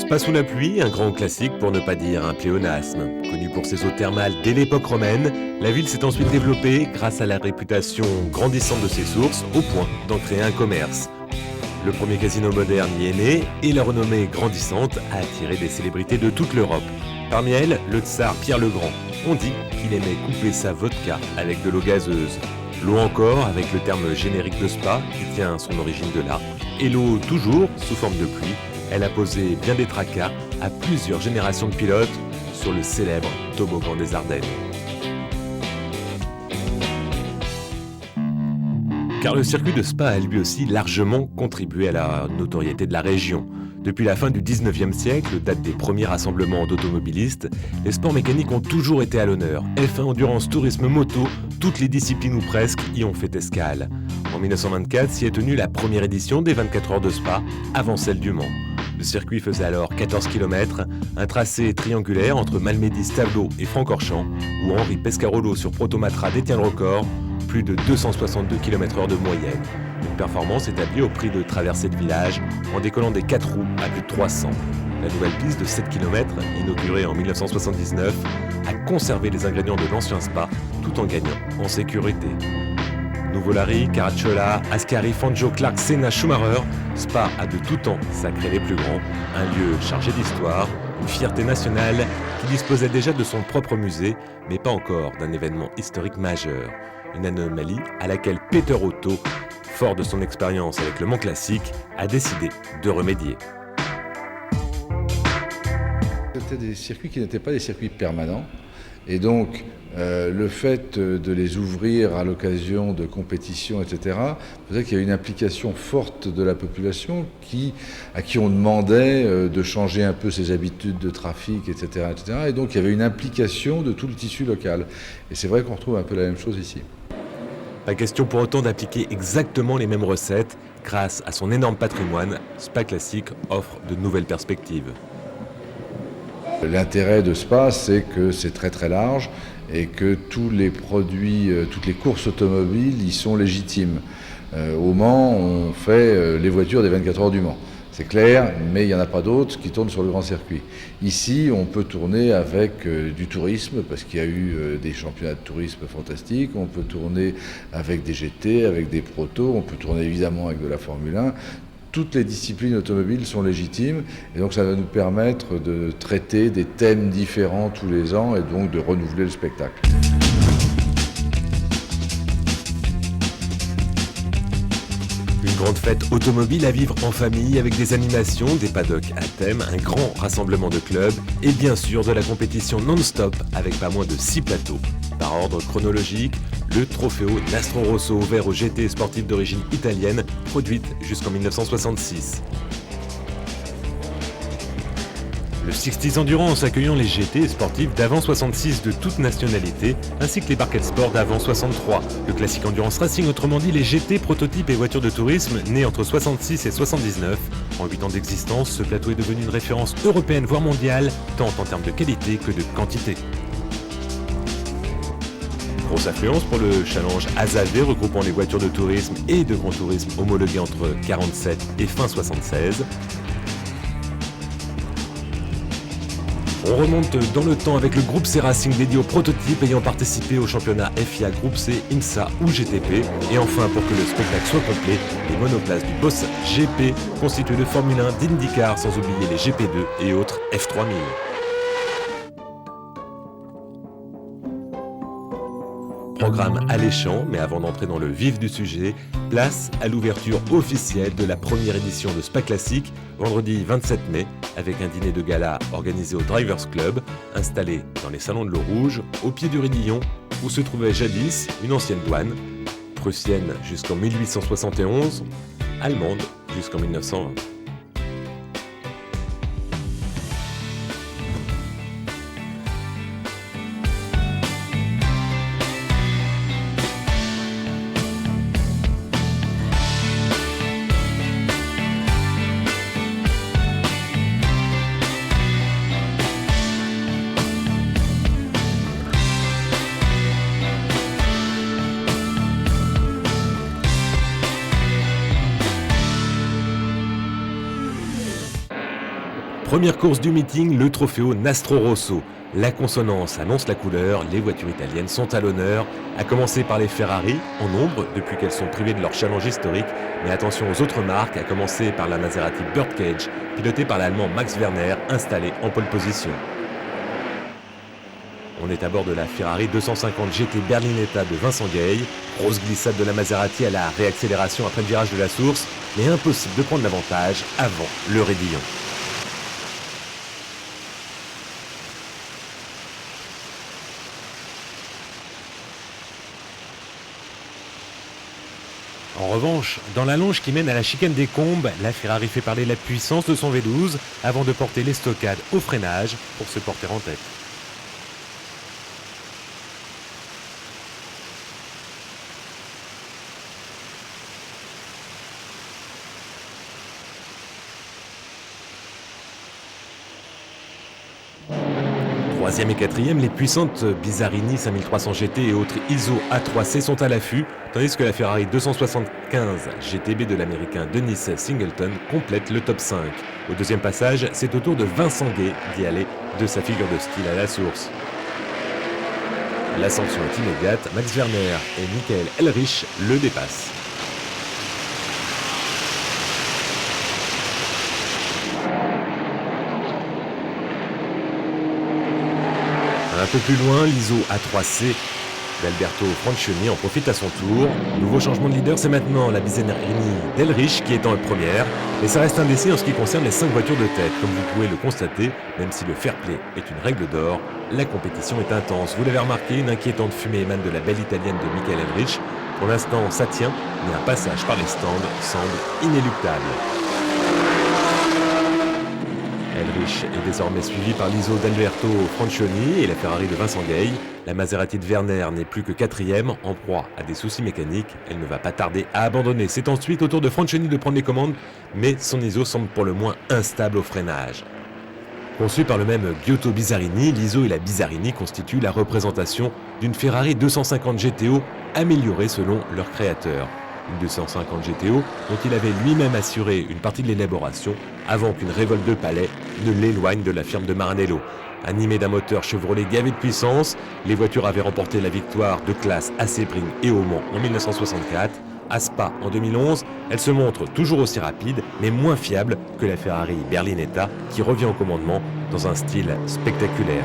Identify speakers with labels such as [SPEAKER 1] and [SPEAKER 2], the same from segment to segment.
[SPEAKER 1] Spa sous la pluie, un grand classique pour ne pas dire un pléonasme. Connue pour ses eaux thermales dès l'époque romaine, la ville s'est ensuite développée grâce à la réputation grandissante de ses sources, au point d'en créer un commerce. Le premier casino moderne y est né et la renommée grandissante a attiré des célébrités de toute l'Europe. Parmi elles, le tsar Pierre le Grand. On dit qu'il aimait couper sa vodka avec de l'eau gazeuse. L'eau encore, avec le terme générique de spa, qui tient son origine de là. Et l'eau toujours, sous forme de pluie, elle a posé bien des tracas à plusieurs générations de pilotes sur le célèbre toboggan des Ardennes. Car le circuit de Spa a lui aussi largement contribué à la notoriété de la région. Depuis la fin du 19e siècle, date des premiers rassemblements d'automobilistes, les sports mécaniques ont toujours été à l'honneur. F1, endurance, tourisme, moto, toutes les disciplines ou presque y ont fait escale. En 1924 s'y est tenue la première édition des 24 heures de Spa, avant celle du Mans. Le circuit faisait alors 14 km, un tracé triangulaire entre Malmedy, Stavelot et Francorchamps, où Henri Pescarolo sur Protomatra détient le record, plus de 262 km/h de moyenne. Une performance établie au prix de traversée de village, en décollant des 4 roues à plus de 300. La nouvelle piste de 7 km, inaugurée en 1979, a conservé les ingrédients de l'ancien Spa, tout en gagnant en sécurité. Nuvolari, Caracciola, Ascari, Fangio, Clark, Senna, Schumacher, Spa a de tout temps sacré les plus grands, un lieu chargé d'histoire, une fierté nationale qui disposait déjà de son propre musée, mais pas encore d'un événement historique majeur. Une anomalie à laquelle Peter Otto, fort de son expérience avec le Mans classique, a décidé de remédier.
[SPEAKER 2] C'était des circuits qui n'étaient pas des circuits permanents. Et donc, le fait de les ouvrir à l'occasion de compétitions, etc., faisait qu'il y a une implication forte de la population à qui on demandait de changer un peu ses habitudes de trafic, etc., etc. Et donc, il y avait une implication de tout le tissu local. Et c'est vrai qu'on retrouve un peu la même chose ici.
[SPEAKER 1] Pas question pour autant d'appliquer exactement les mêmes recettes. Grâce à son énorme patrimoine, Spa Classic offre de nouvelles perspectives.
[SPEAKER 2] L'intérêt de Spa, c'est que c'est très très large et que tous les produits, toutes les courses automobiles y sont légitimes. Au Mans, on fait les voitures des 24 heures du Mans. C'est clair, mais il n'y en a pas d'autres qui tournent sur le grand circuit. Ici, on peut tourner avec du tourisme, parce qu'il y a eu des championnats de tourisme fantastiques. On peut tourner avec des GT, avec des protos. On peut tourner évidemment avec de la Formule 1. Toutes les disciplines automobiles sont légitimes, et donc ça va nous permettre de traiter des thèmes différents tous les ans, et donc de renouveler le spectacle.
[SPEAKER 1] Une grande fête automobile à vivre en famille avec des animations, des paddocks à thème, un grand rassemblement de clubs et bien sûr de la compétition non-stop avec pas moins de 6 plateaux. Par ordre chronologique, le Trofeo Nastro Rosso ouvert aux GT sportifs d'origine italienne, produite jusqu'en 1966. Le 60s Endurance accueillant les GT sportifs d'avant 66 de toute nationalité, ainsi que les Barquettes Sport d'avant 63. Le classique Endurance Racing, autrement dit les GT, prototypes et voitures de tourisme, nés entre 66 et 79. En 8 ans d'existence, ce plateau est devenu une référence européenne voire mondiale, tant en termes de qualité que de quantité. Grosse affluence pour le challenge ASAV regroupant les voitures de tourisme et de grand tourisme homologuées entre 47 et fin 76. On remonte dans le temps avec le groupe C Racing dédié aux prototypes ayant participé au championnat FIA Groupe C, IMSA ou GTP. Et enfin, pour que le spectacle soit complet, les monoplaces du Boss GP constitués de Formule 1, d'IndyCar, sans oublier les GP2 et autres F3000. Programme alléchant, mais avant d'entrer dans le vif du sujet, place à l'ouverture officielle de la première édition de Spa Classic, vendredi 27 mai, avec un dîner de gala organisé au Drivers Club, installé dans les salons de l'Eau Rouge, au pied du Rédillon, où se trouvait jadis une ancienne douane, prussienne jusqu'en 1871, allemande jusqu'en 1920. Première course du meeting, le Trofeo Nastro Rosso. La consonance annonce la couleur, les voitures italiennes sont à l'honneur, à commencer par les Ferrari, en nombre depuis qu'elles sont privées de leur challenge historique, mais attention aux autres marques, à commencer par la Maserati Birdcage, pilotée par l'Allemand Max Werner, installé en pole position. On est à bord de la Ferrari 250 GT Berlinetta de Vincent Gay. Grosse glissade de la Maserati à la réaccélération après le virage de la source, mais impossible de prendre l'avantage avant le raidillon. En revanche, dans la longe qui mène à la chicane des Combes, la Ferrari fait parler la puissance de son V12 avant de porter l'estocade au freinage pour se porter en tête. Troisième et quatrième, les puissantes Bizarini 5300 GT et autres ISO A3C sont à l'affût, tandis que la Ferrari 275 GTB de l'américain Dennis Singleton complète le top 5. Au deuxième passage, c'est au tour de Vincent Gay d'y aller de sa figure de style à la source. La sanction est immédiate, Max Werner et Michael Elrich le dépassent. Un peu plus loin, l'ISO A3C d'Alberto Francioni en profite à son tour. Nouveau changement de leader, c'est maintenant la Bizarini d'Elrich qui est en première. Mais ça reste indécis en ce qui concerne les 5 voitures de tête. Comme vous pouvez le constater, même si le fair play est une règle d'or, la compétition est intense. Vous l'avez remarqué, une inquiétante fumée émane de la belle italienne de Michael Elrich. Pour l'instant, ça tient, mais un passage par les stands semble inéluctable. Elrich est désormais suivi par l'ISO d'Alberto Francioni et la Ferrari de Vincent Gay. La Maserati de Werner n'est plus que quatrième, en proie à des soucis mécaniques. Elle ne va pas tarder à abandonner. C'est ensuite au tour de Francioni de prendre les commandes, mais son ISO semble pour le moins instable au freinage. Conçu par le même Giotto Bizarini, l'ISO et la Bizarini constituent la représentation d'une Ferrari 250 GTO améliorée selon leur créateur. Une 250 GTO dont il avait lui-même assuré une partie de l'élaboration avant qu'une révolte de palais ne l'éloigne de la firme de Maranello. Animée d'un moteur Chevrolet gavé de puissance, les voitures avaient remporté la victoire de classe à Sebring et au Mans en 1964. À Spa en 2011, elle se montre toujours aussi rapide mais moins fiable que la Ferrari Berlinetta qui revient au commandement dans un style spectaculaire.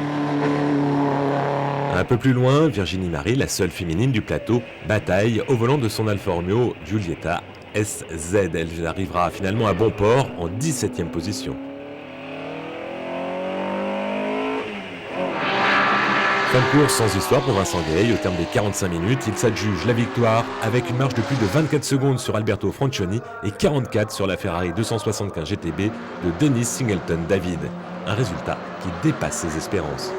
[SPEAKER 1] Un peu plus loin, Virginie Marie, la seule féminine du plateau, bataille au volant de son Alfa Romeo Giulietta SZ. Elle arrivera finalement à bon port en 17e position. Fin de course sans histoire pour Vincent Gay. Au terme des 45 minutes, il s'adjuge la victoire avec une marge de plus de 24 secondes sur Alberto Francioni et 44 sur la Ferrari 275 GTB de Dennis Singleton David. Un résultat qui dépasse ses espérances.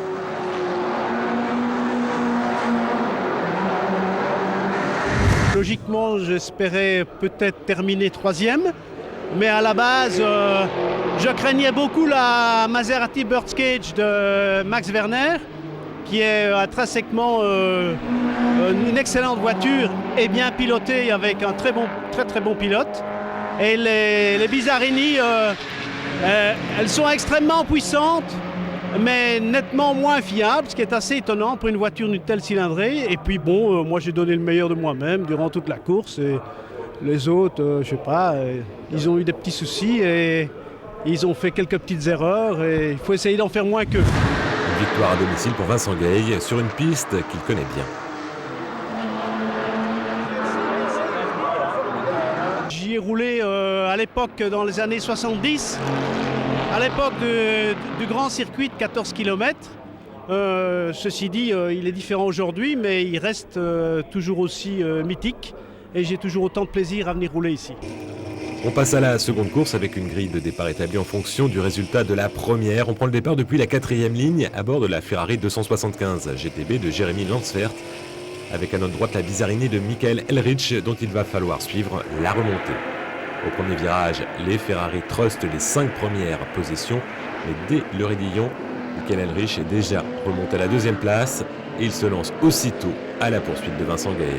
[SPEAKER 3] Logiquement, j'espérais peut-être terminer troisième, mais à la base, je craignais beaucoup la Maserati Birdcage de Max Werner, qui est intrinsèquement une excellente voiture et bien pilotée avec un très bon pilote. Et les Bizarini, elles sont extrêmement puissantes, mais nettement moins fiable, ce qui est assez étonnant pour une voiture d'une telle cylindrée. Et puis bon, moi j'ai donné le meilleur de moi-même durant toute la course. Et les autres, je sais pas, ils ont eu des petits soucis et ils ont fait quelques petites erreurs. Et il faut essayer d'en faire moins qu'eux.
[SPEAKER 1] Une victoire à domicile pour Vincent Gay sur une piste qu'il connaît bien.
[SPEAKER 3] J'y ai roulé à l'époque dans les années 70. À l'époque du grand circuit de 14 km, ceci dit, il est différent aujourd'hui, mais il reste toujours aussi mythique et j'ai toujours autant de plaisir à venir rouler ici.
[SPEAKER 1] On passe à la seconde course avec une grille de départ établie en fonction du résultat de la première. On prend le départ depuis la 4e ligne à bord de la Ferrari 275 GTB de Jérémy Lansfert, avec à notre droite la Bizarini de Michael Elrich dont il va falloir suivre la remontée. Au premier virage, les Ferrari trustent les 5 premières positions, mais dès le raidillon, Michael Elrich est déjà remonté à la 2e place et il se lance aussitôt à la poursuite de Vincent Gay.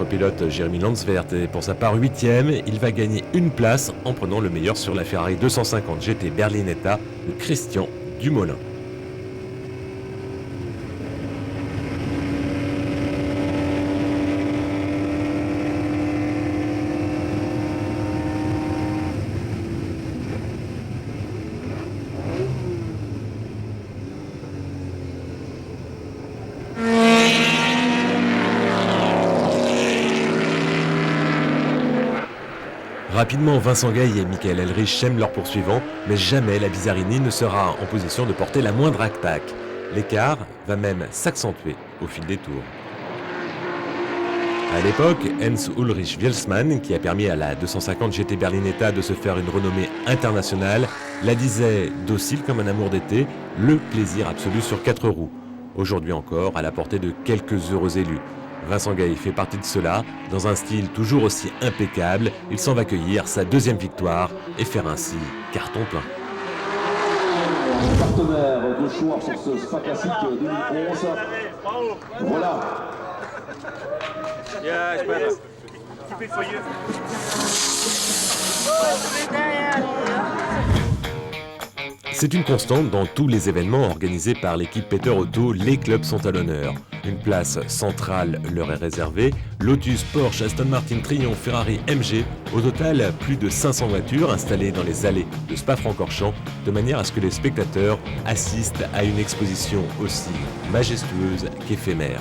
[SPEAKER 1] copilote Jeremy Lansvert est pour sa part 8e. Il va gagner une place en prenant le meilleur sur la Ferrari 250 GT Berlinetta de Christian Dumoulin. Rapidement, Vincent Gaille et Michael Elrich sèment leurs poursuivants, mais jamais la Bizarini ne sera en position de porter la moindre attaque. L'écart va même s'accentuer au fil des tours. À l'époque, Heinz-Ulrich Wielsmann, qui a permis à la 250 GT Berlinetta de se faire une renommée internationale, la disait docile comme un amour d'été, le plaisir absolu sur 4 roues. Aujourd'hui encore, à la portée de quelques heureux élus. Vincent Gaille fait partie de cela. Dans un style toujours aussi impeccable, il s'en va cueillir sa 2e victoire et faire ainsi carton plein.
[SPEAKER 4] Partenaire de choix pour ce Spa Classique 2011. Voilà.
[SPEAKER 1] C'est une constante dans tous les événements organisés par l'équipe Peter Auto, les clubs sont à l'honneur. Une place centrale leur est réservée. Lotus, Porsche, Aston Martin, Triumph, Ferrari, MG. Au total, plus de 500 voitures installées dans les allées de Spa-Francorchamps, de manière à ce que les spectateurs assistent à une exposition aussi majestueuse qu'éphémère.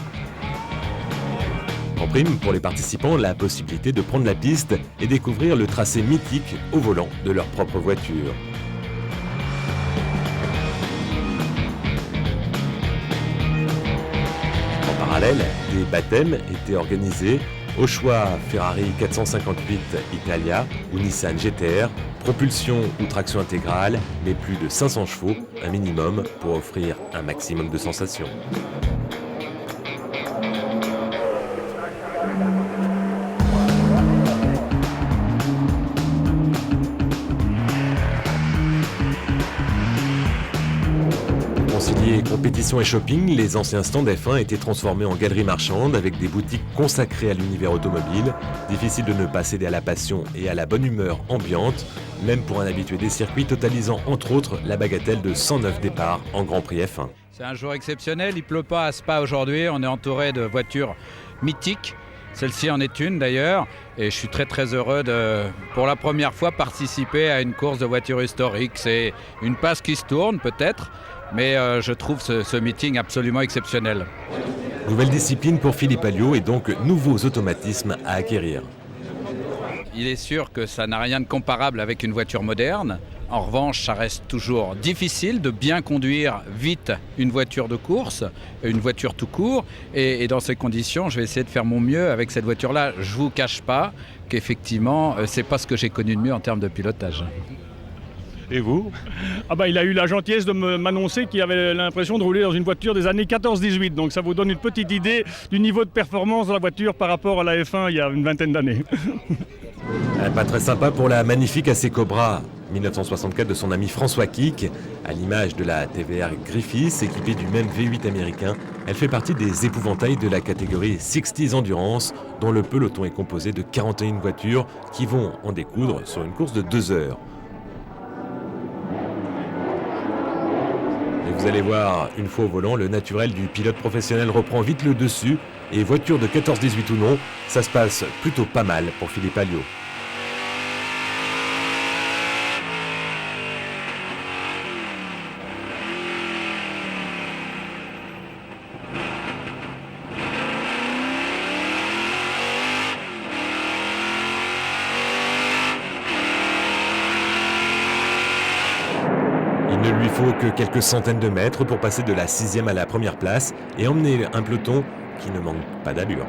[SPEAKER 1] En prime, pour les participants, la possibilité de prendre la piste et découvrir le tracé mythique au volant de leur propre voiture. En parallèle, des baptêmes étaient organisés. Au choix, Ferrari 458 Italia ou Nissan GT-R, propulsion ou traction intégrale, mais plus de 500 chevaux, un minimum pour offrir un maximum de sensations. Concilier compétition et shopping, les anciens stands F1 étaient transformés en galeries marchandes avec des boutiques consacrées à l'univers automobile. Difficile de ne pas céder à la passion et à la bonne humeur ambiante, même pour un habitué des circuits, totalisant entre autres la bagatelle de 109 départs en Grand Prix F1.
[SPEAKER 5] C'est un jour exceptionnel, il ne pleut pas à Spa aujourd'hui, on est entouré de voitures mythiques. Celle-ci en est une d'ailleurs, et je suis très heureux de, pour la première fois, participer à une course de voitures historiques. C'est une passe qui se tourne peut-être, mais je trouve ce meeting absolument exceptionnel.
[SPEAKER 1] Nouvelle discipline pour Philippe Alliot et donc nouveaux automatismes à acquérir.
[SPEAKER 5] Il est sûr que ça n'a rien de comparable avec une voiture moderne. En revanche, ça reste toujours difficile de bien conduire vite une voiture de course, une voiture tout court. Et dans ces conditions, je vais essayer de faire mon mieux avec cette voiture-là. Je ne vous cache pas qu'effectivement, ce n'est pas ce que j'ai connu de mieux en termes de pilotage.
[SPEAKER 1] Et vous ?
[SPEAKER 6] Il a eu la gentillesse de m'annoncer qu'il avait l'impression de rouler dans une voiture des années 14-18. Donc ça vous donne une petite idée du niveau de performance de la voiture par rapport à la F1 il y a une vingtaine d'années.
[SPEAKER 1] Pas très sympa pour la magnifique AC Cobra 1964 de son ami François Kick. À l'image de la TVR Griffiths, équipée du même V8 américain, elle fait partie des épouvantails de la catégorie 60s Endurance, dont le peloton est composé de 41 voitures qui vont en découdre sur une course de 2 heures. Et vous allez voir, une fois au volant, le naturel du pilote professionnel reprend vite le dessus. Et voiture de 14-18 ou non, ça se passe plutôt pas mal pour Philippe Alliot. Il ne lui faut que quelques centaines de mètres pour passer de la 6e à la première place et emmener un peloton qui ne manque pas d'allure.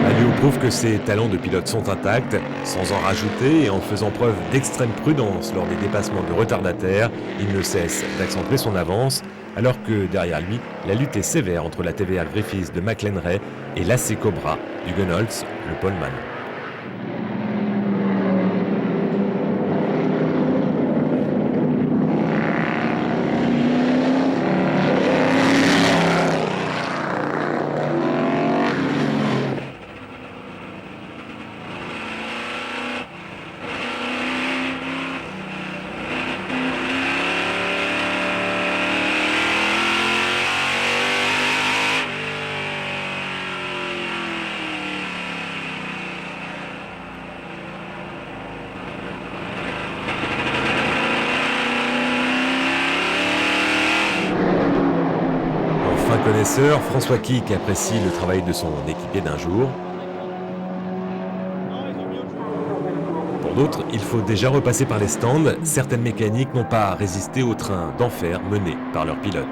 [SPEAKER 1] Alliot prouve que ses talents de pilote sont intacts, sans en rajouter et en faisant preuve d'extrême prudence lors des dépassements de retardataires. Il ne cesse d'accentuer son avance. alors que derrière lui, la lutte est sévère entre la TVR Griffiths de McLaren et l'AC Cobra du Gunholz, le Poleman. Fin connaisseur, François Kick apprécie le travail de son équipier d'un jour. Pour d'autres, il faut déjà repasser par les stands. Certaines mécaniques n'ont pas résisté au train d'enfer mené par leurs pilotes.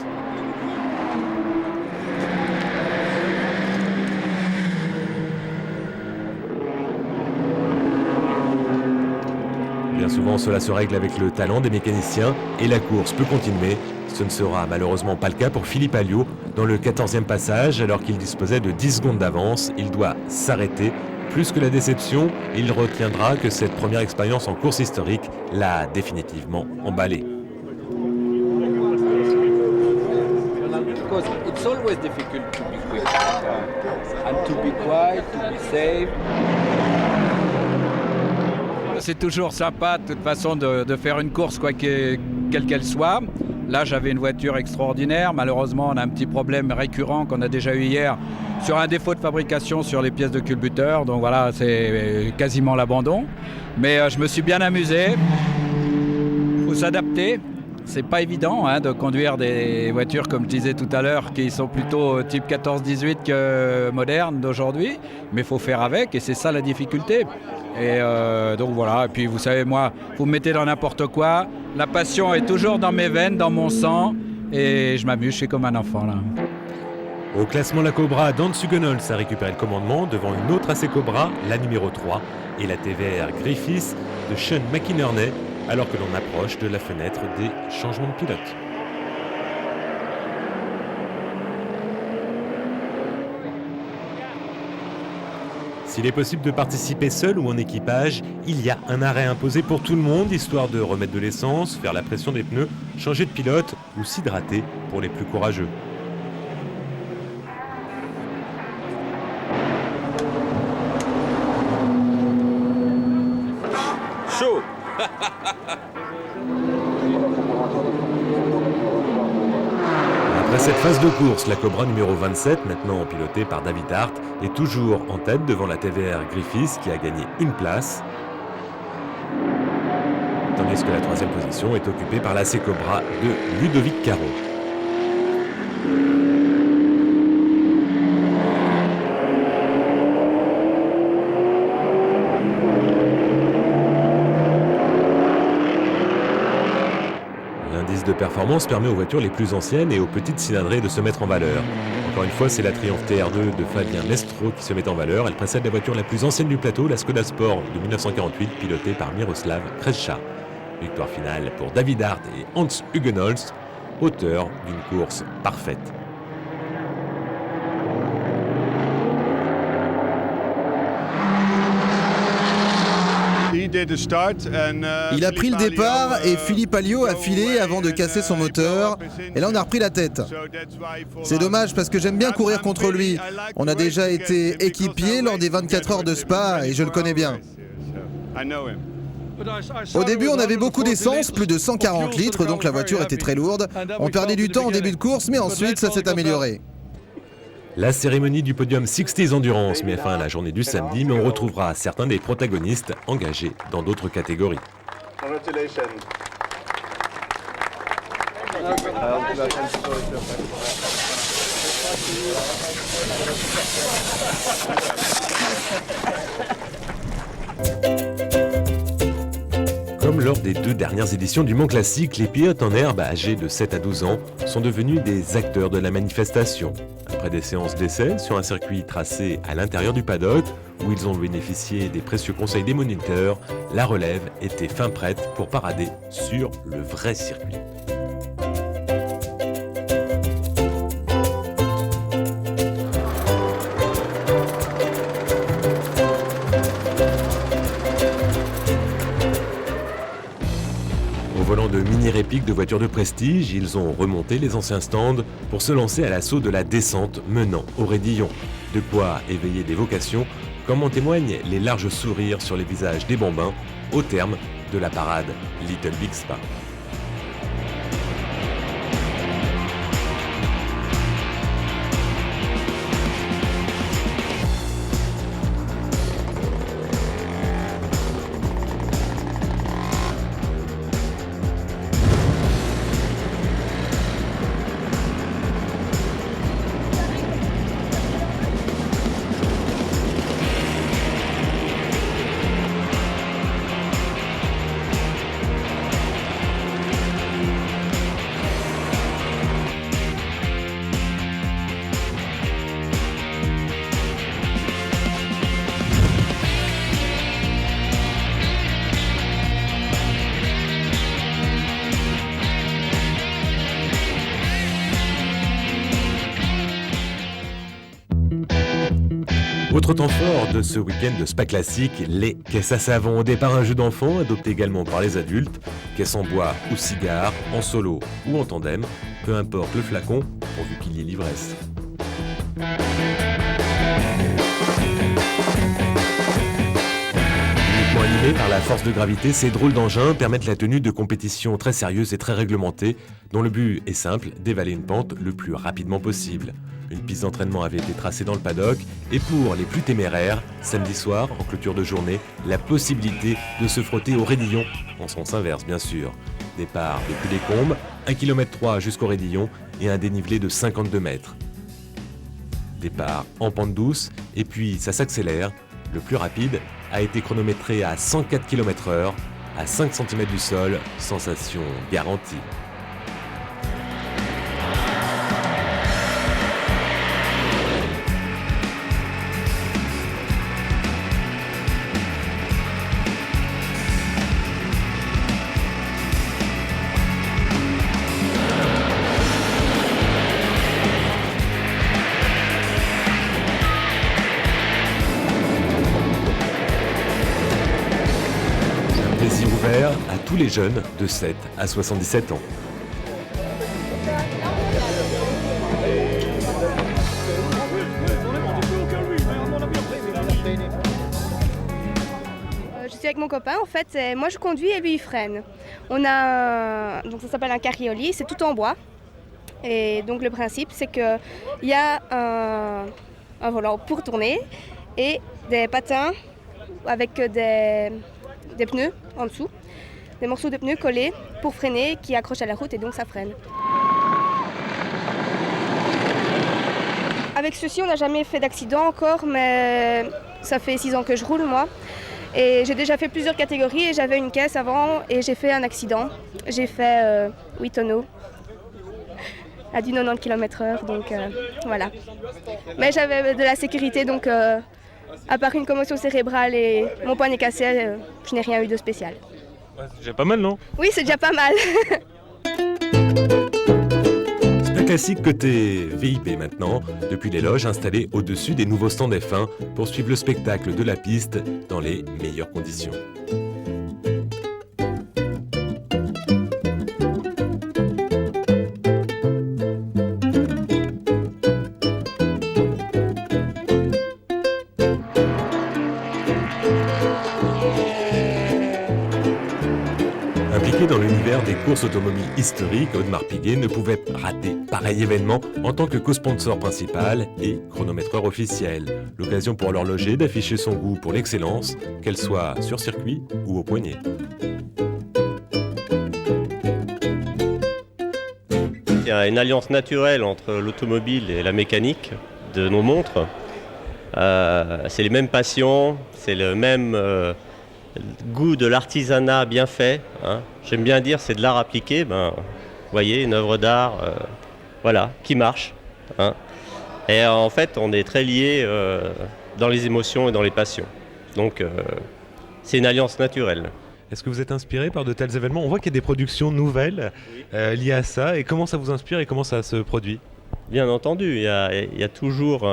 [SPEAKER 1] Bien souvent, cela se règle avec le talent des mécaniciens et la course peut continuer. Ce ne sera malheureusement pas le cas pour Philippe Alliot. Dans le 14e passage, alors qu'il disposait de 10 secondes d'avance, il doit s'arrêter. Plus que la déception, il retiendra que cette première expérience en course historique l'a définitivement emballé.
[SPEAKER 7] Because it's always difficult to be quick and to be quiet, to be safe.
[SPEAKER 5] C'est toujours sympa de toute façon de faire une course quelle qu'elle soit. Là, j'avais une voiture extraordinaire. Malheureusement, on a un petit problème récurrent qu'on a déjà eu hier sur un défaut de fabrication sur les pièces de culbuteur. Donc voilà, c'est quasiment l'abandon. Mais je me suis bien amusé. Il faut s'adapter. C'est pas évident de conduire des voitures, comme je disais tout à l'heure, qui sont plutôt type 14-18 que modernes d'aujourd'hui. Mais il faut faire avec et c'est ça la difficulté. Et donc voilà, et puis vous savez, moi, vous me mettez dans n'importe quoi. La passion est toujours dans mes veines, dans mon sang. Et je m'amuse, je suis comme un enfant là.
[SPEAKER 1] Au classement, la Cobra d'Ansu Gunholz a récupéré le commandement devant une autre AC Cobra, la numéro 3, et la TVR Griffiths de Sean McInerney, alors que l'on approche de la fenêtre des changements de pilote. S'il est possible de participer seul ou en équipage, il y a un arrêt imposé pour tout le monde, histoire de remettre de l'essence, faire la pression des pneus, changer de pilote ou s'hydrater pour les plus courageux.
[SPEAKER 7] Chaud.
[SPEAKER 1] Après cette phase de course, la Cobra numéro 27, maintenant pilotée par David Hart, est toujours en tête devant la TVR Griffiths qui a gagné une place. Tandis que la troisième position est occupée par l'AC Cobra de Ludovic Caron. L'indice de performance permet aux voitures les plus anciennes et aux petites cylindrées de se mettre en valeur. Encore une fois, c'est la Triumph TR2 de Fabien Mestro qui se met en valeur. Elle précède la voiture la plus ancienne du plateau, la Skoda Sport de 1948, pilotée par Miroslav Krescha. Victoire finale pour David Hart et Hans Hugenholz, auteur d'une course parfaite.
[SPEAKER 8] Il a pris le départ et Philippe Alliot a filé avant de casser son moteur. Et là, on a repris la tête. C'est dommage parce que j'aime bien courir contre lui. On a déjà été équipiers lors des 24 heures de Spa et je le connais bien. Au début, on avait beaucoup d'essence, plus de 140 litres, donc la voiture était très lourde. On perdait du temps en début de course, mais ensuite, ça s'est amélioré.
[SPEAKER 1] La cérémonie du podium 60s Endurance met fin à la journée du samedi, mais on retrouvera certains des protagonistes engagés dans d'autres catégories. Comme lors des 2 dernières éditions du Mont Classique, les pilotes en herbe âgés de 7 à 12 ans sont devenus des acteurs de la manifestation. Après des séances d'essai sur un circuit tracé à l'intérieur du paddock, où ils ont bénéficié des précieux conseils des moniteurs, la relève était fin prête pour parader sur le vrai circuit. Au volant de mini-répliques de voitures de prestige, ils ont remonté les anciens stands pour se lancer à l'assaut de la descente menant au Raidillon. De quoi éveiller des vocations, comme en témoignent les larges sourires sur les visages des bambins au terme de la parade Little Big Spa. Autre temps fort de ce week-end de Spa Classique, les caisses à savon. Au départ, un jeu d'enfant adopté également par les adultes. Caisse en bois ou cigare, en solo ou en tandem, peu importe le flacon, pourvu qu'il y ait l'ivresse. Uniquement animés par la force de gravité, ces drôles d'engins permettent la tenue de compétitions très sérieuses et très réglementées, dont le but est simple, dévaler une pente le plus rapidement possible. Une piste d'entraînement avait été tracée dans le paddock et pour les plus téméraires, samedi soir, en clôture de journée, la possibilité de se frotter au Raidillon, en sens inverse bien sûr. Départ depuis les Combes, 1,3 km jusqu'au Raidillon et un dénivelé de 52 mètres. Départ en pente douce et puis ça s'accélère. Le plus rapide a été chronométré à 104 km/h, à 5 cm du sol, sensation garantie. Plaisir ouvert à tous les jeunes de 7 à 77 ans.
[SPEAKER 9] Je suis avec mon copain en fait, et moi je conduis et lui il freine. On a donc ça s'appelle un carrioli, c'est tout en bois. Et donc le principe c'est qu'il y a un volant pour tourner et des patins avec des pneus en dessous, des morceaux de pneus collés pour freiner qui accrochent à la route et donc ça freine. Avec ceci, on n'a jamais fait d'accident encore, mais ça fait 6 ans que je roule moi. Et j'ai déjà fait plusieurs catégories et j'avais une caisse avant et j'ai fait un accident. J'ai fait 8 tonneaux à du 90 km/h, donc voilà. Mais j'avais de la sécurité, donc à part une commotion cérébrale et mon poignet cassé, je n'ai rien eu de spécial.
[SPEAKER 1] Ouais, c'est déjà pas mal, non?
[SPEAKER 9] Oui, c'est déjà pas mal.
[SPEAKER 1] Spa Classique côté VIP maintenant, depuis les loges installées au-dessus des nouveaux stands F1 pour suivre le spectacle de la piste dans les meilleures conditions. Impliqué dans l'univers des courses automobiles historiques, Audemars Piguet ne pouvait rater pareil événement en tant que co-sponsor principal et chronométreur officiel. L'occasion pour l'horloger d'afficher son goût pour l'excellence, qu'elle soit sur circuit ou au poignet.
[SPEAKER 10] Il y a une alliance naturelle entre l'automobile et la mécanique de nos montres. C'est les mêmes passions, c'est le même goût de l'artisanat bien fait. Hein. J'aime bien dire c'est de l'art appliqué. Vous voyez, une œuvre d'art voilà, qui marche. Hein. Et en fait, on est très liés dans les émotions et dans les passions. Donc, c'est une alliance naturelle.
[SPEAKER 1] Est-ce que vous êtes inspiré par de tels événements? On voit qu'il y a des productions nouvelles liées à ça. Et comment ça vous inspire et comment ça se produit?
[SPEAKER 10] Bien entendu, il y a toujours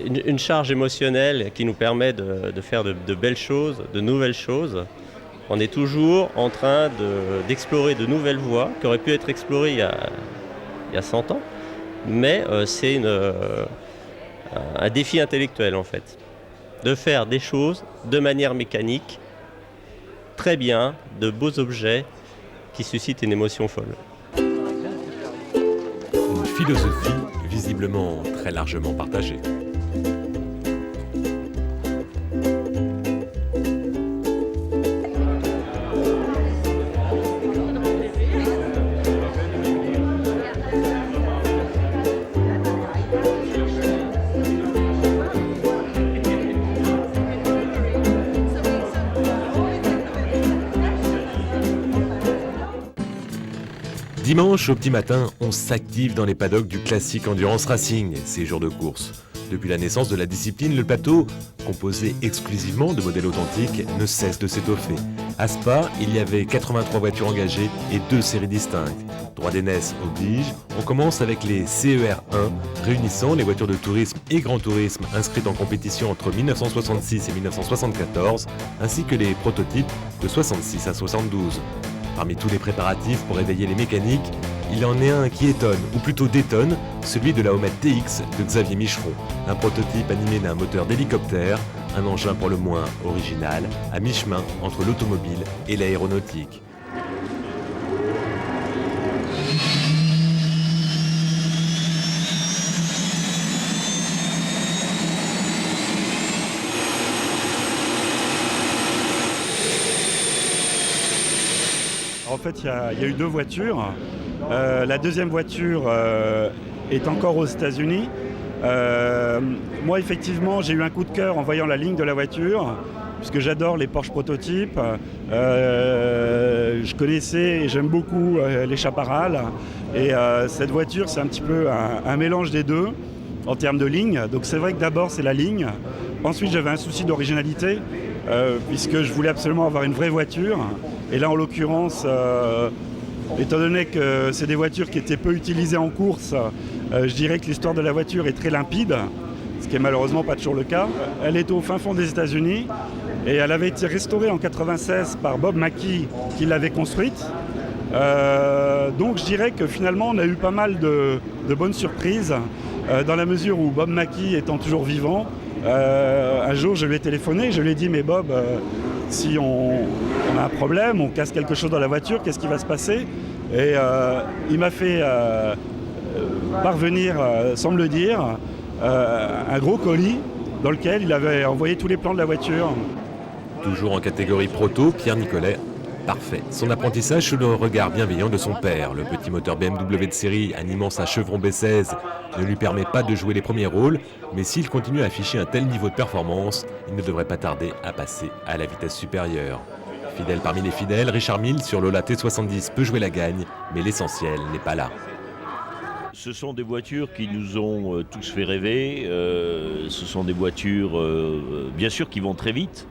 [SPEAKER 10] une charge émotionnelle qui nous permet de faire de belles choses, de nouvelles choses. On est toujours en train d'explorer de nouvelles voies qui auraient pu être explorées il y a 100 ans, mais c'est un défi intellectuel en fait, de faire des choses de manière mécanique, très bien, de beaux objets qui suscitent une émotion folle.
[SPEAKER 1] Une philosophie visiblement très largement partagée. Dimanche, au petit matin, on s'active dans les paddocks du classique Endurance Racing, ces jours de course. Depuis la naissance de la discipline, le plateau, composé exclusivement de modèles authentiques, ne cesse de s'étoffer. À Spa, il y avait 83 voitures engagées et 2 séries distinctes. Droit d'aînesse oblige, on commence avec les CER1, réunissant les voitures de tourisme et grand tourisme inscrites en compétition entre 1966 et 1974, ainsi que les prototypes de 66 à 72. Parmi tous les préparatifs pour éveiller les mécaniques, il en est un qui étonne, ou plutôt détonne, celui de la Homette TX de Xavier Micheron, un prototype animé d'un moteur d'hélicoptère, un engin pour le moins original, à mi-chemin entre l'automobile et l'aéronautique.
[SPEAKER 11] En fait, il y a eu 2 voitures. La deuxième voiture est encore aux États-Unis. Moi, effectivement, j'ai eu un coup de cœur en voyant la ligne de la voiture, puisque j'adore les Porsche prototypes. Je connaissais et j'aime beaucoup les Chaparral. Et cette voiture, c'est un petit peu un mélange des deux en termes de ligne. Donc c'est vrai que d'abord, c'est la ligne. Ensuite, j'avais un souci d'originalité, puisque je voulais absolument avoir une vraie voiture. Et là, en l'occurrence, étant donné que c'est des voitures qui étaient peu utilisées en course, je dirais que l'histoire de la voiture est très limpide, ce qui est malheureusement pas toujours le cas. Elle est au fin fond des États-Unis et elle avait été restaurée en 1996 par Bob Mackie qui l'avait construite. Donc je dirais que finalement, on a eu pas mal de bonnes surprises dans la mesure où Bob Mackie étant toujours vivant, un jour je lui ai téléphoné, je lui ai dit « Mais Bob, si on a un problème, on casse quelque chose dans la voiture, qu'est-ce qui va se passer ?» Et il m'a fait parvenir, sans me le dire, un gros colis dans lequel il avait envoyé tous les plans de la voiture.
[SPEAKER 1] Toujours en catégorie proto, Pierre Nicolet, parfait. Son apprentissage sous le regard bienveillant de son père. Le petit moteur BMW de série animant sa Chevron B16 ne lui permet pas de jouer les premiers rôles, mais s'il continue à afficher un tel niveau de performance, il ne devrait pas tarder à passer à la vitesse supérieure. Fidèle parmi les fidèles, Richard Mille sur Lola T70 peut jouer la gagne, mais l'essentiel n'est pas là.
[SPEAKER 12] Ce sont des voitures qui nous ont tous fait rêver. Ce sont des voitures, bien sûr, qui vont très vite,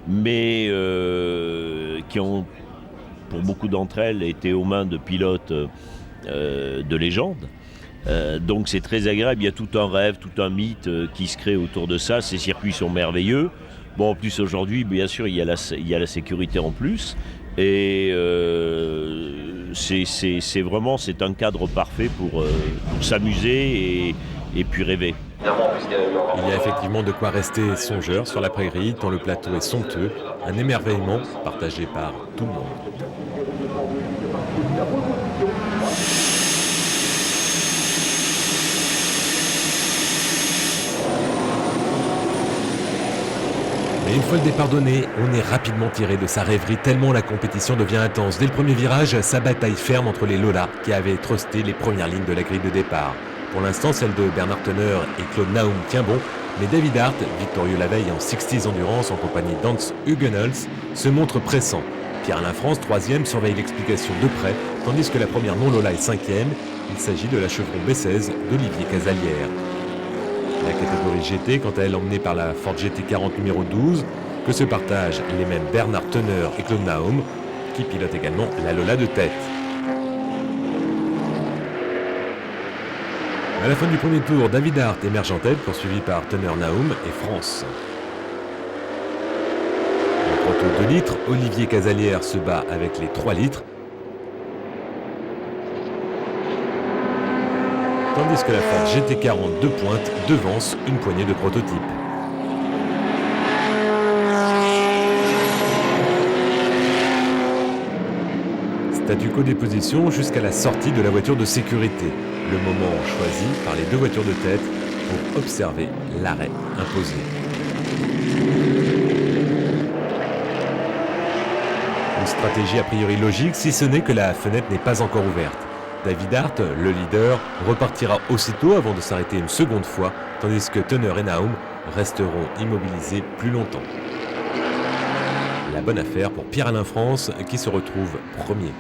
[SPEAKER 12] mais qui ont, pour beaucoup d'entre elles, été aux mains de pilotes de légende. Donc c'est très agréable, il y a tout un rêve, tout un mythe qui se crée autour de ça. Ces circuits sont merveilleux. Bon, en plus aujourd'hui, bien sûr, il y a la sécurité en plus. Et c'est un cadre parfait pour s'amuser et puis rêver.
[SPEAKER 1] Il y a effectivement de quoi rester songeur sur la prairie, tant le plateau est somptueux, un émerveillement partagé par tout le monde. Mais une fois le départ donné, on est rapidement tiré de sa rêverie tellement la compétition devient intense. Dès le premier virage, sa bataille ferme entre les Lola qui avaient trusté les premières lignes de la grille de départ. Pour l'instant, celle de Bernard Tenner et Claude Naum tient bon, mais David Hart, victorieux la veille en 60s Endurance en compagnie d'Hans Hugenholz, se montre pressant. Pierre-Alain France, 3e, surveille l'explication de près, tandis que la première non-Lola est 5e. Il s'agit de la Chevron B16 d'Olivier Casalière. La catégorie GT, quant à elle, emmenée par la Ford GT40 numéro 12, que se partagent les mêmes Bernard Tenner et Claude Naum, qui pilotent également la Lola de tête. À la fin du premier tour, David Hart émerge en tête, poursuivi par Tenner Naum et France. Le proto 2 litres, Olivier Casalière se bat avec les 3 litres, tandis que la Ford GT40 de pointe devance une poignée de prototypes. Statu quo des positions jusqu'à la sortie de la voiture de sécurité, le moment choisi par les 2 voitures de tête pour observer l'arrêt imposé. Une stratégie a priori logique, si ce n'est que la fenêtre n'est pas encore ouverte. David Hart, le leader, repartira aussitôt avant de s'arrêter une seconde fois, tandis que Tunner et Naum resteront immobilisés plus longtemps. La bonne affaire pour Pierre-Alain France qui se retrouve premier.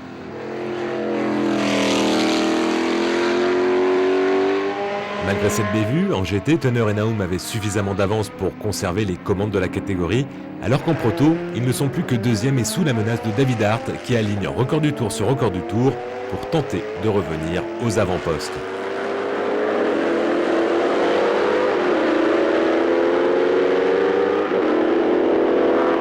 [SPEAKER 1] Malgré cette bévue, en GT, Tunner et Naum avaient suffisamment d'avance pour conserver les commandes de la catégorie, alors qu'en proto, ils ne sont plus que deuxième et sous la menace de David Hart qui aligne record du tour sur record du tour pour tenter de revenir aux avant-postes.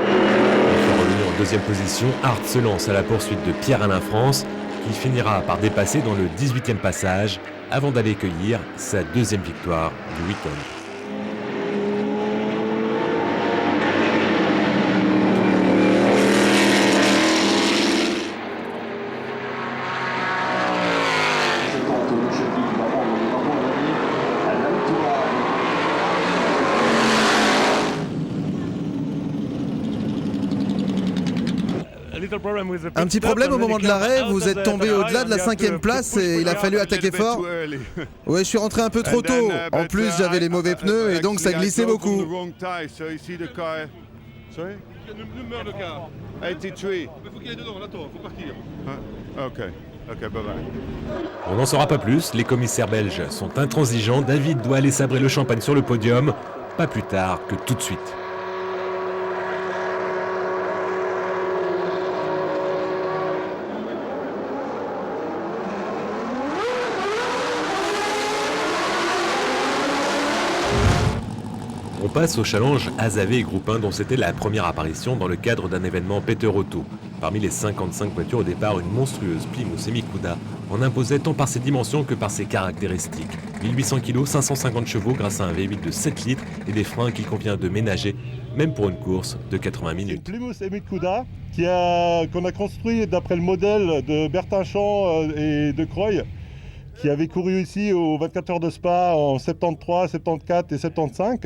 [SPEAKER 1] Une fois revenu en deuxième position, Hart se lance à la poursuite de Pierre-Alain France qui finira par dépasser dans le 18e passage avant d'aller cueillir sa 2e victoire du week-end.
[SPEAKER 8] Un petit problème au moment de l'arrêt, vous êtes tombé au-delà de la 5e place et il a fallu attaquer fort. Ouais, je suis rentré un peu trop tôt. En plus, j'avais les mauvais pneus et donc ça glissait beaucoup.
[SPEAKER 1] On n'en saura pas plus, les commissaires belges sont intransigeants, David doit aller sabrer le champagne sur le podium, pas plus tard que tout de suite. On passe au challenge Azavé et Groupe 1 dont c'était la première apparition dans le cadre d'un événement Peter Auto. Parmi les 55 voitures au départ, une monstrueuse Plymouth Emikuda en imposait tant par ses dimensions que par ses caractéristiques. 1800 kg, 550 chevaux grâce à un V8 de 7 litres et des freins qu'il convient de ménager, même pour une course de 80 minutes.
[SPEAKER 13] C'est une Plymouth Emikuda qu'on a construit d'après le modèle de Bertinchamp et de Croy, qui avait couru ici aux 24 heures de Spa en 73, 74 et 75.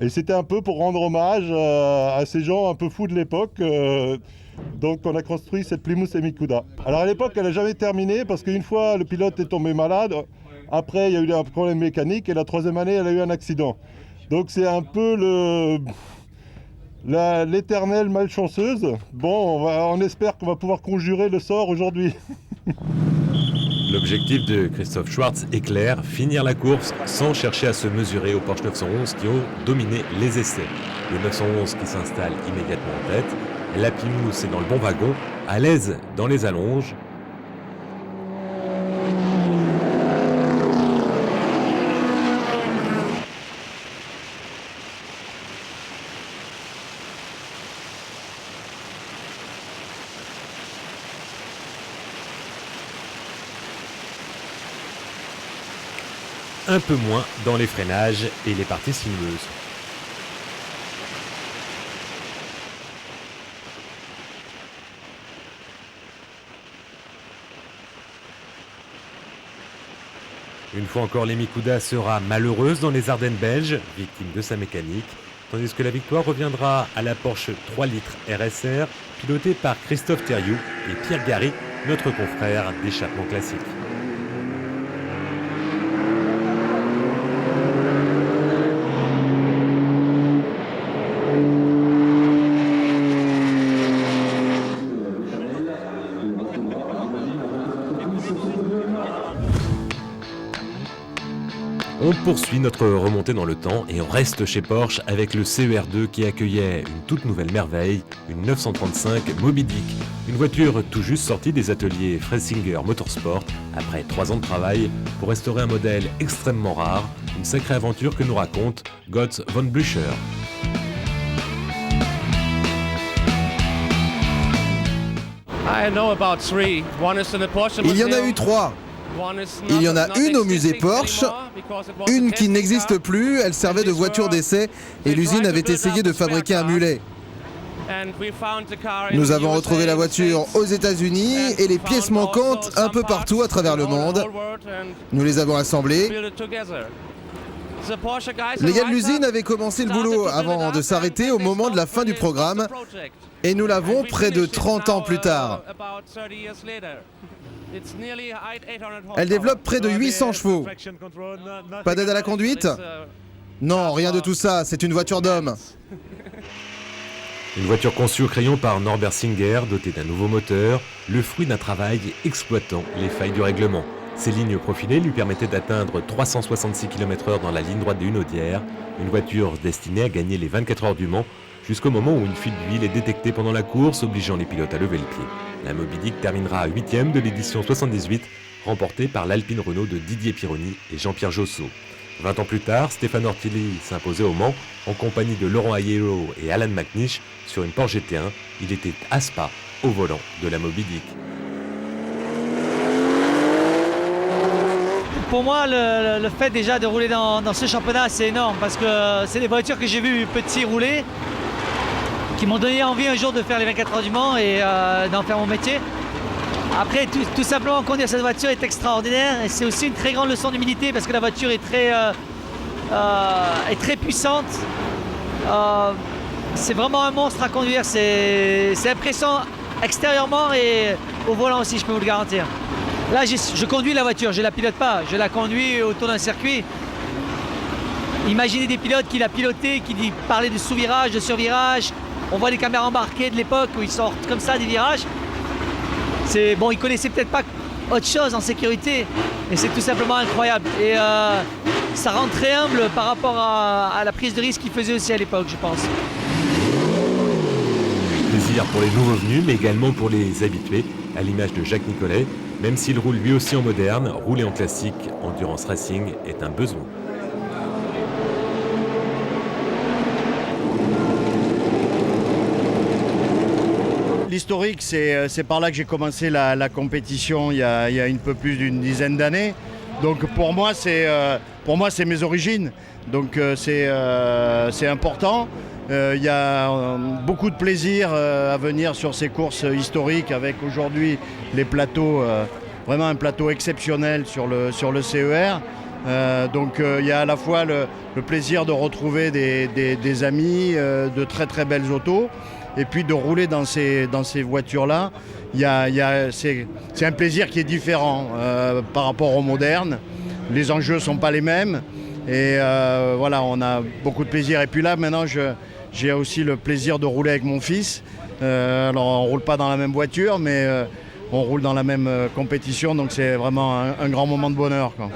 [SPEAKER 13] Et c'était un peu pour rendre hommage à ces gens un peu fous de l'époque. Donc on a construit cette Plymouth Emikuda. Alors à l'époque, elle n'a jamais terminé parce qu'une fois le pilote est tombé malade, après il y a eu un problème mécanique et la 3e année, elle a eu un accident. Donc c'est un peu l'éternelle malchanceuse. Bon, on espère qu'on va pouvoir conjurer le sort aujourd'hui.
[SPEAKER 1] L'objectif de Christophe Schwartz est clair, finir la course sans chercher à se mesurer aux Porsche 911 qui ont dominé les essais. Le 911 qui s'installe immédiatement en tête, la Plymouth est dans le bon wagon, à l'aise dans les allonges. Un peu moins dans les freinages et les parties sinueuses. Une fois encore, l'Emikuda sera malheureuse dans les Ardennes belges, victime de sa mécanique, tandis que la victoire reviendra à la Porsche 3 litres RSR, pilotée par Christophe Thériault et Pierre Gary, notre confrère d'échappement classique. On poursuit notre remontée dans le temps et on reste chez Porsche avec le CER2 qui accueillait une toute nouvelle merveille, une 935 Moby Dick. Une voiture tout juste sortie des ateliers Freysinger Motorsport après 3 ans de travail pour restaurer un modèle extrêmement rare, une sacrée aventure que nous raconte Götz von Blücher.
[SPEAKER 8] Il y en a eu 3. Il y en a une au musée Porsche, une qui n'existe plus, elle servait de voiture d'essai et l'usine avait essayé de fabriquer un mulet. Nous avons retrouvé la voiture aux États-Unis et les pièces manquantes un peu partout à travers le monde. Nous les avons assemblées. Les gars de l'usine avaient commencé le boulot avant de s'arrêter au moment de la fin du programme et nous l'avons près de 30 ans plus tard. Elle développe près de 800 chevaux. Pas d'aide à la conduite ? Non, rien de tout ça, c'est une voiture d'homme.
[SPEAKER 1] Une voiture conçue au crayon par Norbert Singer, dotée d'un nouveau moteur, le fruit d'un travail exploitant les failles du règlement. Ces lignes profilées lui permettaient d'atteindre 366 km/h dans la ligne droite des Hunaudières, une voiture destinée à gagner les 24 heures du Mans, jusqu'au moment où une fuite d'huile est détectée pendant la course, obligeant les pilotes à lever le pied. La Moby Dick terminera 8e de l'édition 78, remportée par l'Alpine Renault de Didier Pironi et Jean-Pierre Josso. 20 ans plus tard, Stéphane Ortilli s'imposait au Mans en compagnie de Laurent Aiello et Alan McNish sur une Porsche GT1. Il était à Spa au volant de la Moby Dick.
[SPEAKER 14] Pour moi, le fait déjà de rouler dans ce championnat, c'est énorme parce que c'est des voitures que j'ai vues petit rouler, qui m'ont donné envie un jour de faire les 24 heures du Mans et d'en faire mon métier. Après, tout simplement, conduire cette voiture est extraordinaire et c'est aussi une très grande leçon d'humilité parce que la voiture est très puissante. C'est vraiment un monstre à conduire, c'est impressionnant extérieurement et au volant aussi, je peux vous le garantir. Là, je conduis la voiture, je ne la pilote pas, je la conduis autour d'un circuit. Imaginez des pilotes qui la pilotaient, qui parlaient de sous-virage, de sur-virage. On voit les caméras embarquées de l'époque où ils sortent comme ça des virages. Bon, ils connaissaient peut-être pas autre chose en sécurité, mais c'est tout simplement incroyable. Et ça rend très humble par rapport à la prise de risque qu'ils faisaient aussi à l'époque, je pense.
[SPEAKER 1] Plaisir pour les nouveaux venus, mais également pour les habitués, à l'image de Jacques Nicolet. Même s'il roule lui aussi en moderne, rouler en classique, Endurance Racing est un besoin.
[SPEAKER 15] L'historique, c'est par là que j'ai commencé la compétition il y a un peu plus d'une dizaine d'années. Donc pour moi, c'est mes origines. Donc c'est important. Il y a beaucoup de plaisir à venir sur ces courses historiques avec aujourd'hui les plateaux, vraiment un plateau exceptionnel sur le CER. Donc il y a à la fois le plaisir de retrouver des amis, de très très belles autos, et puis de rouler dans ces voitures-là. C'est un plaisir qui est différent par rapport aux modernes. Les enjeux ne sont pas les mêmes. Et voilà, on a beaucoup de plaisir. Et puis là, maintenant, j'ai aussi le plaisir de rouler avec mon fils. Alors, on ne roule pas dans la même voiture, mais on roule dans la même compétition. Donc, c'est vraiment un grand moment de bonheur, quoi.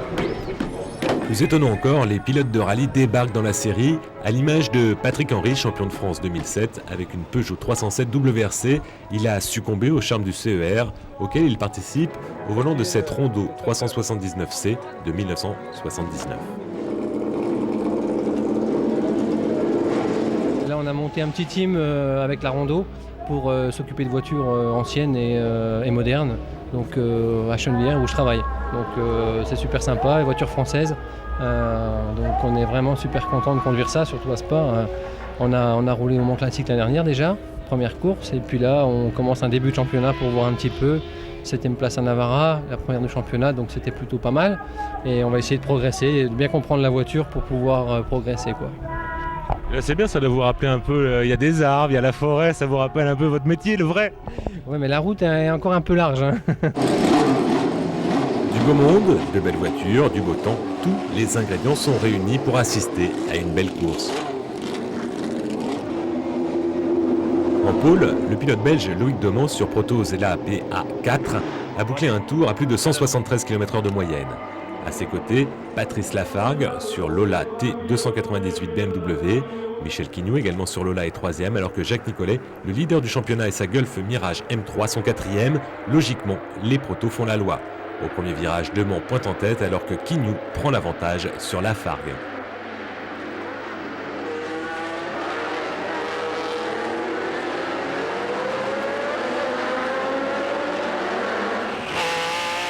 [SPEAKER 1] Plus étonnant encore, les pilotes de rallye débarquent dans la série, à l'image de Patrick Henry, champion de France 2007, avec une Peugeot 307 WRC. Il a succombé au charme du CER, auquel il participe au volant de cette Rondeau 379C de 1979.
[SPEAKER 16] Là, on a monté un petit team avec la Rondeau pour s'occuper de voitures anciennes et modernes, donc à Chennevières où je travaille. Donc c'est super sympa, les voitures françaises. Donc on est vraiment super content de conduire ça, surtout à Spa. On a roulé au Mans Classique l'année dernière déjà, première course, et puis là on commence un début de championnat pour voir un petit peu. 7e place à Navarra, la première du championnat, donc c'était plutôt pas mal. Et on va essayer de progresser, de bien comprendre la voiture pour pouvoir progresser, quoi.
[SPEAKER 1] C'est bien, ça doit vous rappeler un peu, il y a des arbres, il y a la forêt, ça vous rappelle un peu votre métier, le vrai.
[SPEAKER 16] Ouais, mais la route est encore un peu large, hein.
[SPEAKER 1] Du beau monde, de belles voitures, du beau temps, tous les ingrédients sont réunis pour assister à une belle course. En pôle, le pilote belge Loïc Domans sur Proto Zella PA4 a bouclé un tour à plus de 173 km/h de moyenne. À ses côtés, Patrice Lafargue sur Lola T298 BMW, Michel Quignou également sur Lola est 3e, alors que Jacques Nicolet, le leader du championnat et sa Golf Mirage M3 sont 4e. Logiquement, les protos font la loi. Au premier virage, Demans pointe en tête alors que Quignou prend l'avantage sur Lafargue.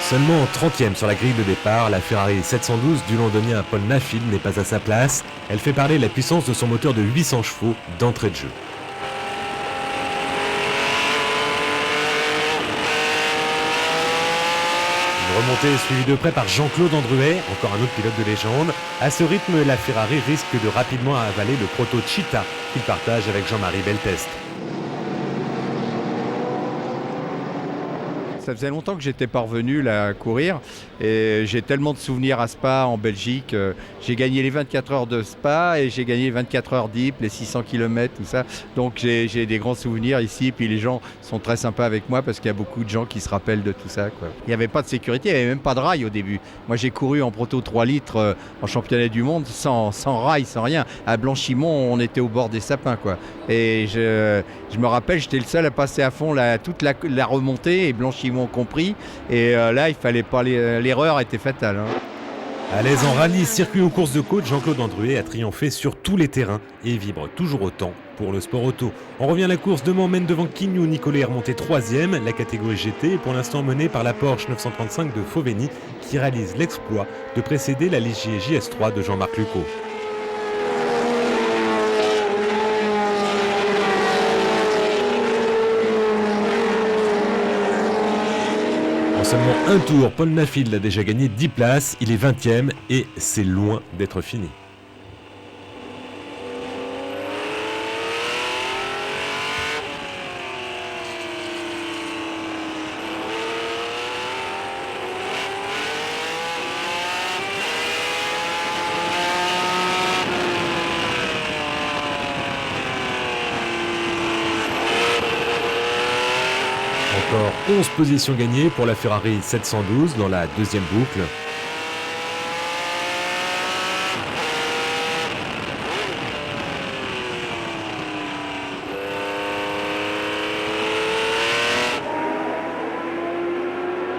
[SPEAKER 1] Seulement 30e sur la grille de départ, la Ferrari 712 du londonien Paul Nafil n'est pas à sa place. Elle fait parler la puissance de son moteur de 800 chevaux d'entrée de jeu. Une remontée suivie de près par Jean-Claude Andruet, encore un autre pilote de légende. À ce rythme, la Ferrari risque de rapidement avaler le proto Cheetah qu'il partage avec Jean-Marie Belteste.
[SPEAKER 17] Ça faisait longtemps que j'étais pas revenu là, courir et j'ai tellement de souvenirs à Spa en Belgique. J'ai gagné les 24 heures de Spa et j'ai gagné les 24 heures d'Ypres, les 600 km, tout ça. Donc j'ai des grands souvenirs ici. Puis les gens sont très sympas avec moi parce qu'il y a beaucoup de gens qui se rappellent de tout ça, quoi. Il n'y avait pas de sécurité, il n'y avait même pas de rail au début. Moi j'ai couru en proto 3 litres en championnat du monde sans rail, sans rien. À Blanchimont, on était au bord des sapins, quoi. Et je me rappelle, j'étais le seul à passer à fond toute la remontée et Blanchimont compris, et là il fallait pas, l'erreur était fatale, hein.
[SPEAKER 1] À l'aise en rallye, circuit ou course de côte, Jean-Claude Andruet a triomphé sur tous les terrains et vibre toujours autant pour le sport auto. On revient à la course, demain mène devant Quignou. Nicolet est remonté 3e, la catégorie GT est pour l'instant menée par la Porsche 935 de Fauveny qui réalise l'exploit de précéder la Ligier JS3 de Jean-Marc Lucot. En seulement un tour, Paul Nafil a déjà gagné 10 places, il est 20e et c'est loin d'être fini. Encore 11 positions gagnées pour la Ferrari 712 dans la deuxième boucle.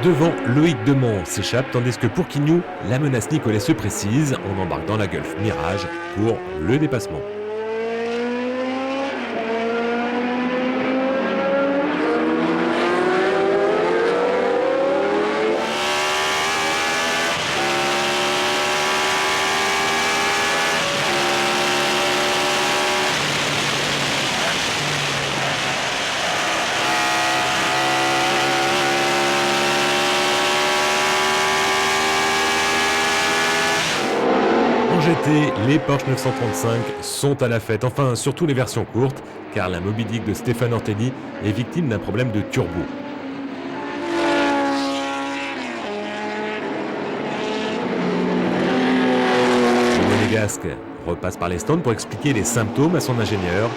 [SPEAKER 1] Devant, Loïc Demont s'échappe, tandis que pour Quignou, la menace Nicolet se précise. On embarque dans la Gulf Mirage pour le dépassement. GT, les Porsche 935 sont à la fête, enfin surtout les versions courtes, car la Moby Dick de Stéphane Ortelli est victime d'un problème de turbo. Le Monégasque repasse par les stands pour expliquer les symptômes à son ingénieur.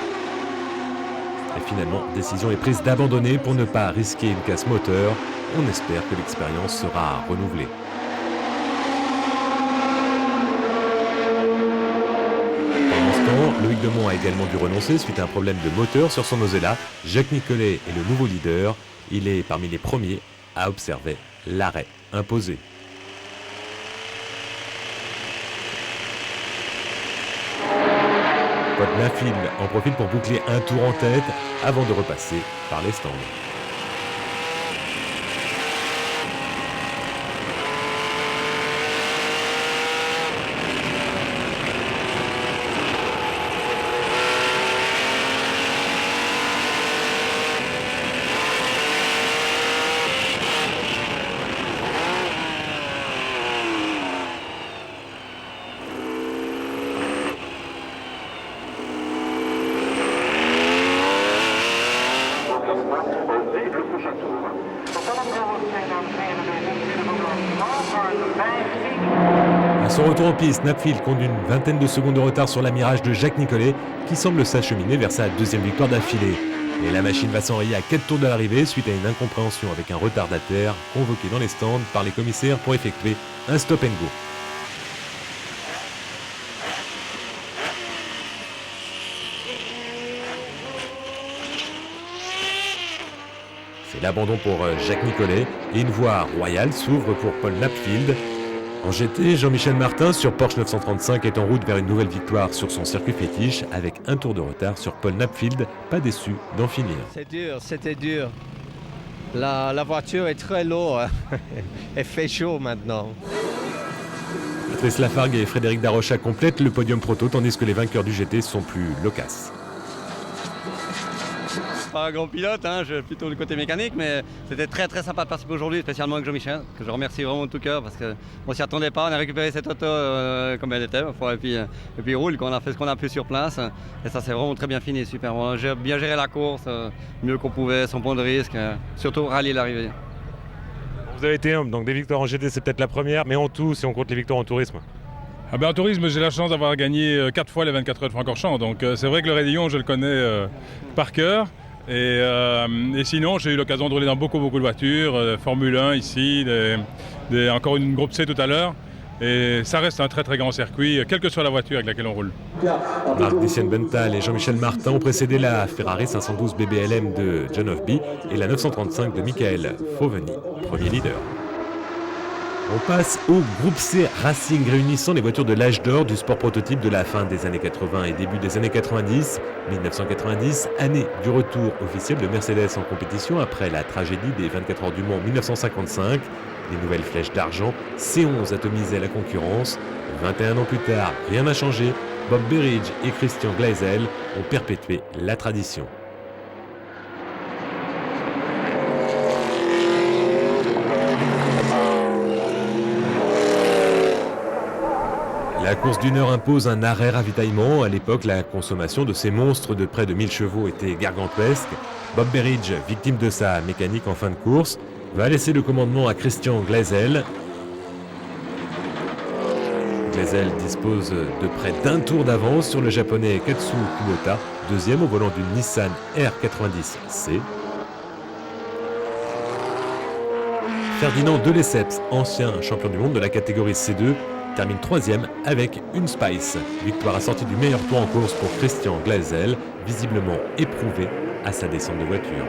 [SPEAKER 1] Et finalement, décision est prise d'abandonner pour ne pas risquer une casse moteur. On espère que l'expérience sera renouvelée. Loïc Demont a également dû renoncer suite à un problème de moteur sur son Ozella. Jacques Nicolet est le nouveau leader. Il est parmi les premiers à observer l'arrêt imposé. Paul Nafil en profite pour boucler un tour en tête avant de repasser par les stands. À son retour en piste, Nafil compte une vingtaine de secondes de retard sur la Mirage de Jacques Nicolet qui semble s'acheminer vers sa deuxième victoire d'affilée. Et la machine va s'enrayer à 4 tours de l'arrivée suite à une incompréhension avec un retardataire convoqué dans les stands par les commissaires pour effectuer un stop and go. C'est l'abandon pour Jacques Nicolet et une voie royale s'ouvre pour Paul Nafil. En GT, Jean-Michel Martin sur Porsche 935 est en route vers une nouvelle victoire sur son circuit fétiche avec un tour de retard sur Paul Nafil, pas déçu d'en finir.
[SPEAKER 14] C'est dur, c'était dur.
[SPEAKER 18] La voiture est très lourde. Elle fait chaud maintenant.
[SPEAKER 1] Patrice Lafargue et Frédéric Darocha complètent le podium proto, tandis que les vainqueurs du GT sont plus loquaces.
[SPEAKER 19] Pas un grand pilote, hein, je plutôt du côté mécanique, mais c'était très très sympa de participer aujourd'hui, spécialement avec Jean-Michel, que je remercie vraiment de tout cœur parce qu'on s'y attendait pas, on a récupéré cette auto comme elle était, et puis il roule, on a fait ce qu'on a pu sur place, et ça s'est vraiment très bien fini, super. On a bien géré la course, mieux qu'on pouvait, sans point de risque, surtout rallier l'arrivée.
[SPEAKER 1] Vous avez été humble, donc des victoires en GT c'est peut-être la première, mais en tout, si on compte les victoires en tourisme.
[SPEAKER 6] Ah ben, en tourisme, j'ai la chance d'avoir gagné 4 fois les 24 heures de Francorchamps, donc c'est vrai que le Raidillon, je le connais par cœur. Et sinon, j'ai eu l'occasion de rouler dans beaucoup de voitures, Formule 1 ici, encore une groupe C tout à l'heure. Et ça reste un très très grand circuit, quelle que soit la voiture avec laquelle on roule.
[SPEAKER 1] Marc Dissien-Bental et Jean-Michel Martin ont précédé la Ferrari 512 BBLM de John Ofby et la 935 de Michael Foveni, premier leader. On passe au groupe C Racing, réunissant les voitures de l'âge d'or du sport prototype de la fin des années 80 et début des années 90. 1990, année du retour officiel de Mercedes en compétition après la tragédie des 24 heures du Mans en 1955. Les nouvelles flèches d'argent, C11 atomisaient la concurrence. 21 ans plus tard, rien n'a changé. Bob Berridge et Christian Gleisel ont perpétué la tradition. La course d'une heure impose un arrêt ravitaillement. À l'époque, la consommation de ces monstres de près de 1000 chevaux était gargantuesque. Bob Berridge, victime de sa mécanique en fin de course, va laisser le commandement à Christian Gleisel. Gleisel dispose de près d'un tour d'avance sur le japonais Katsu Kubota, deuxième au volant d'une Nissan R90C. Ferdinand de Lesseps, ancien champion du monde de la catégorie C2, termine troisième avec une Spice. Victoire assortie du meilleur tour en course pour Christian Gleisel, visiblement éprouvé à sa descente de voiture.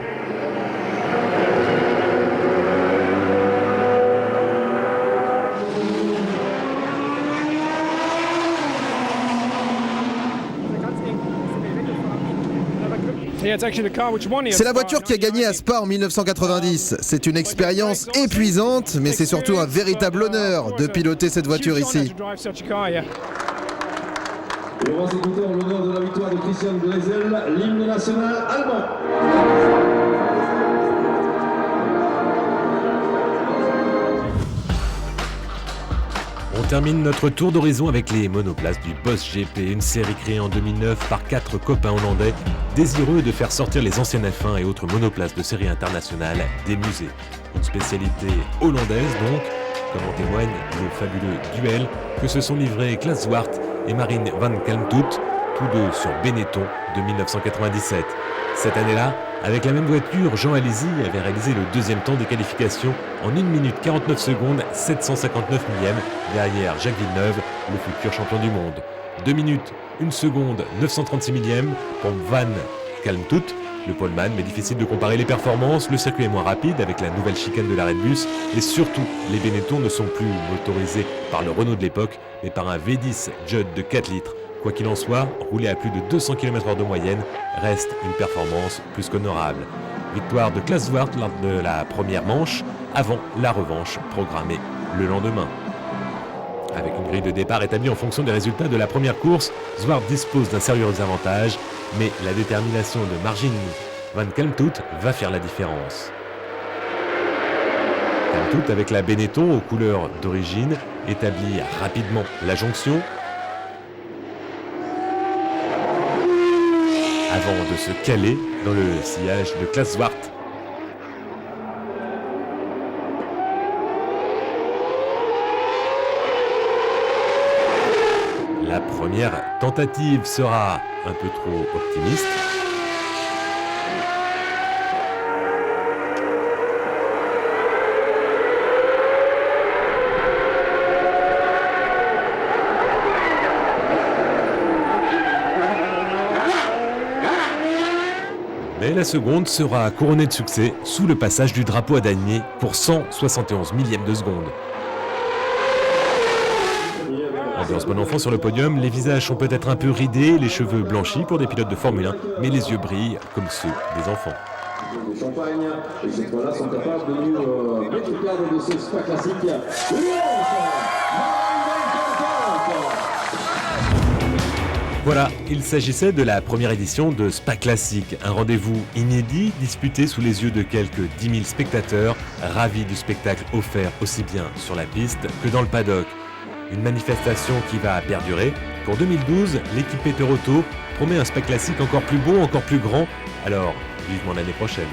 [SPEAKER 8] C'est la voiture qui a gagné à Spa en 1990. C'est une expérience épuisante, mais c'est surtout un véritable honneur de piloter cette voiture ici.
[SPEAKER 4] Et on va s'écouter en l'honneur de la victoire de Christian Gleisel, l'hymne national allemand.
[SPEAKER 1] On termine notre tour d'horizon avec les monoplaces du Boss GP, une série créée en 2009 par 4 copains hollandais désireux de faire sortir les anciennes F1 et autres monoplaces de série internationale des musées. Une spécialité hollandaise donc, comme en témoigne le fabuleux duel que se sont livrés Klaas Zwart et Marijn van Kalmthout, tous deux sur Benetton de 1997. Cette année-là, avec la même voiture, Jean Alesi avait réalisé le deuxième temps des qualifications en 1 minute 49 secondes, 759 millièmes, derrière Jacques Villeneuve, le futur champion du monde. 2 minutes, 1 seconde, 936 millièmes pour Van Kalmthout, le poleman, mais difficile de comparer les performances. Le circuit est moins rapide avec la nouvelle chicane de l'arrêt de bus et surtout, les Benetton ne sont plus motorisés par le Renault de l'époque, mais par un V10 Judd de 4 litres. Quoi qu'il en soit, rouler à plus de 200 km/h de moyenne reste une performance plus qu'honorable. Victoire de Klaas Zwart lors de la première manche, avant la revanche programmée le lendemain. Avec une grille de départ établie en fonction des résultats de la première course, Zwart dispose d'un sérieux avantage, mais la détermination de Marijn van Kalmthout va faire la différence. Kalmthout, avec la Benetton aux couleurs d'origine, établit rapidement la jonction, avant de se caler dans le sillage de Klaas Zwart. La première tentative sera un peu trop optimiste. Mais la seconde sera couronnée de succès sous le passage du drapeau à damier pour 171 millièmes de seconde. Ambiance bon enfant sur le podium, les visages sont peut-être un peu ridés, les cheveux blanchis pour des pilotes de Formule 1, mais les yeux brillent comme ceux des enfants.
[SPEAKER 4] de Champagne, et cette fois-là sont capables de nous mettre au cadre de ce Spa classique.
[SPEAKER 1] Voilà, il s'agissait de la première édition de Spa Classique, un rendez-vous inédit disputé sous les yeux de quelques 10 000 spectateurs, ravis du spectacle offert aussi bien sur la piste que dans le paddock. Une manifestation qui va perdurer. Pour 2012, l'équipe Peter Auto promet un Spa Classique encore plus beau, encore plus grand, alors vivement l'année prochaine.